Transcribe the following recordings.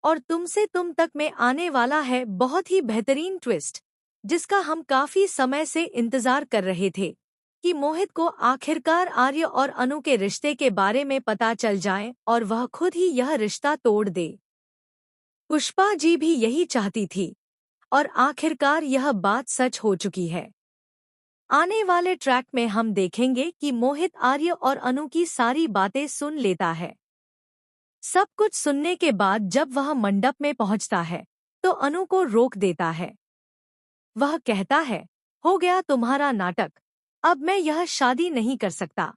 और तुमसे तुम तक में आने वाला है बहुत ही बेहतरीन ट्विस्ट, जिसका हम काफी समय से इंतजार कर रहे थे कि मोहित को आखिरकार आर्य और अनु के रिश्ते के बारे में पता चल जाए और वह खुद ही यह रिश्ता तोड़ दे। पुष्पा जी भी यही चाहती थी और आखिरकार यह बात सच हो चुकी है। आने वाले ट्रैक में हम देखेंगे कि मोहित आर्य और अनु की सारी बातें सुन लेता है। सब कुछ सुनने के बाद जब वह मंडप में पहुंचता है तो अनु को रोक देता है। वह कहता है, हो गया तुम्हारा नाटक, अब मैं यह शादी नहीं कर सकता।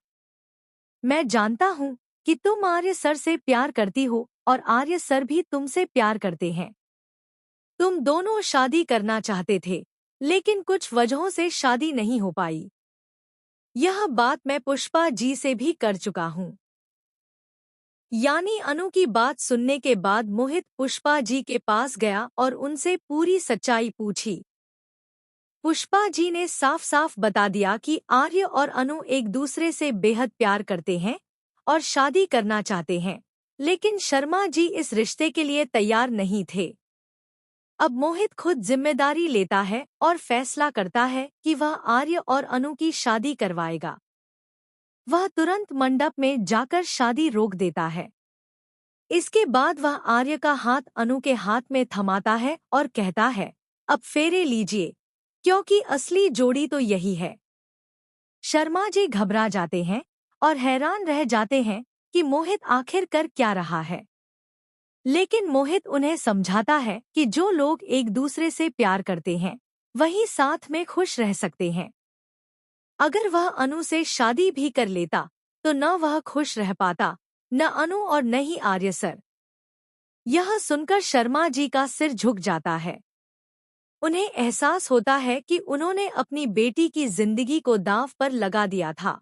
मैं जानता हूँ कि तुम आर्य सर से प्यार करती हो और आर्य सर भी तुमसे प्यार करते हैं। तुम दोनों शादी करना चाहते थे, लेकिन कुछ वजहों से शादी नहीं हो पाई। यह बात मैं पुष्पा जी से भी कर चुका हूँ। यानी अनु की बात सुनने के बाद मोहित पुष्पा जी के पास गया और उनसे पूरी सच्चाई पूछी। पुष्पा जी ने साफ साफ बता दिया कि आर्य और अनु एक दूसरे से बेहद प्यार करते हैं और शादी करना चाहते हैं, लेकिन शर्मा जी इस रिश्ते के लिए तैयार नहीं थे। अब मोहित खुद जिम्मेदारी लेता है और फैसला करता है कि वह आर्य और अनु की शादी करवाएगा। वह तुरंत मंडप में जाकर शादी रोक देता है। इसके बाद वह आर्य का हाथ अनु के हाथ में थमाता है और कहता है, अब फेरे लीजिए, क्योंकि असली जोड़ी तो यही है। शर्मा जी घबरा जाते हैं और हैरान रह जाते हैं कि मोहित आखिर कर क्या रहा है। लेकिन मोहित उन्हें समझाता है कि जो लोग एक दूसरे से प्यार करते हैं वही साथ में खुश रह सकते हैं। अगर वह अनु से शादी भी कर लेता तो न वह खुश रह पाता, न अनु और न ही आर्य सर। यह सुनकर शर्मा जी का सिर झुक जाता है। उन्हें एहसास होता है कि उन्होंने अपनी बेटी की जिंदगी को दांव पर लगा दिया था।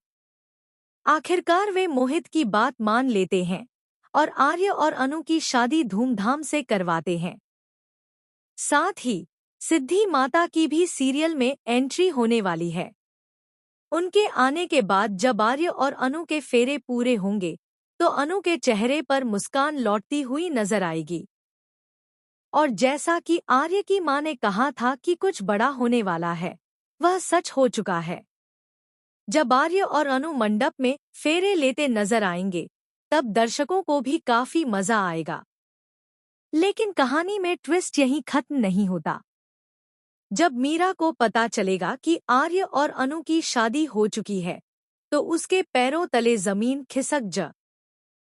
आखिरकार वे मोहित की बात मान लेते हैं और आर्य और अनु की शादी धूमधाम से करवाते हैं। साथ ही सिद्धि माता की भी सीरियल में एंट्री होने वाली है। उनके आने के बाद जब आर्य और अनु के फेरे पूरे होंगे तो अनु के चेहरे पर मुस्कान लौटती हुई नजर आएगी। और जैसा कि आर्य की मां ने कहा था कि कुछ बड़ा होने वाला है, वह सच हो चुका है। जब आर्य और अनु मंडप में फेरे लेते नजर आएंगे तब दर्शकों को भी काफी मजा आएगा। लेकिन कहानी में ट्विस्ट यहीं खत्म नहीं होता। जब मीरा को पता चलेगा कि आर्य और अनु की शादी हो चुकी है तो उसके पैरों तले जमीन खिसक